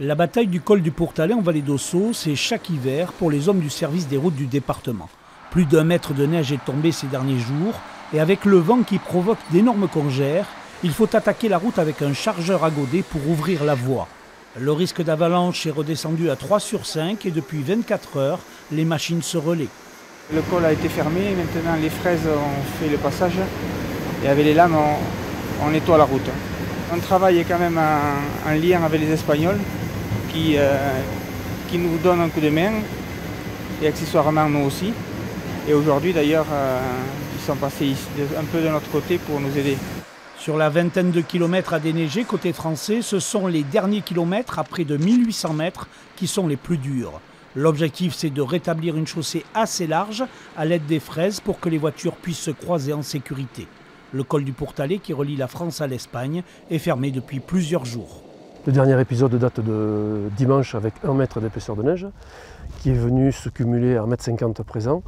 La bataille du col du Pourtalais en vallée d'Ossau, c'est chaque hiver pour les hommes du service des routes du département. Plus d'1 mètre de neige est tombé ces derniers jours et avec le vent qui provoque d'énormes congères, il faut attaquer la route avec un chargeur à godet pour ouvrir la voie. Le risque d'avalanche est redescendu à 3 sur 5 et depuis 24 heures, les machines se relaient. Le col a été fermé, maintenant les fraises ont fait le passage et avec les lames on nettoie la route. On travaille quand même en lien avec les Espagnols qui nous donnent un coup de main et accessoirement nous aussi. Et aujourd'hui d'ailleurs ils sont passés un peu de notre côté pour nous aider. Sur la vingtaine de kilomètres à déneiger côté français, ce sont les derniers kilomètres à près de 1800 mètres qui sont les plus durs. L'objectif, c'est de rétablir une chaussée assez large à l'aide des fraises pour que les voitures puissent se croiser en sécurité. Le col du Pourtalais, qui relie la France à l'Espagne, est fermé depuis plusieurs jours. Le dernier épisode date de dimanche avec 1 mètre d'épaisseur de neige, qui est venu se cumuler à 1,50 m à présent.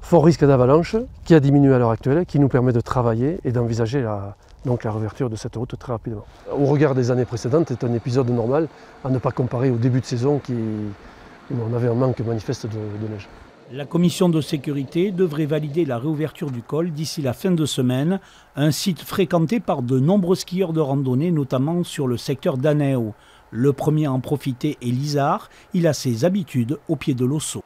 Fort risque d'avalanche, qui a diminué à l'heure actuelle, qui nous permet de travailler et d'envisager la réouverture de cette route très rapidement. Au regard des années précédentes, c'est un épisode normal à ne pas comparer au début de saison où on avait un manque manifeste de neige. La commission de sécurité devrait valider la réouverture du col d'ici la fin de semaine, un site fréquenté par de nombreux skieurs de randonnée, notamment sur le secteur d'Aneo. Le premier à en profiter est Lizard, il a ses habitudes au pied de l'Ossau.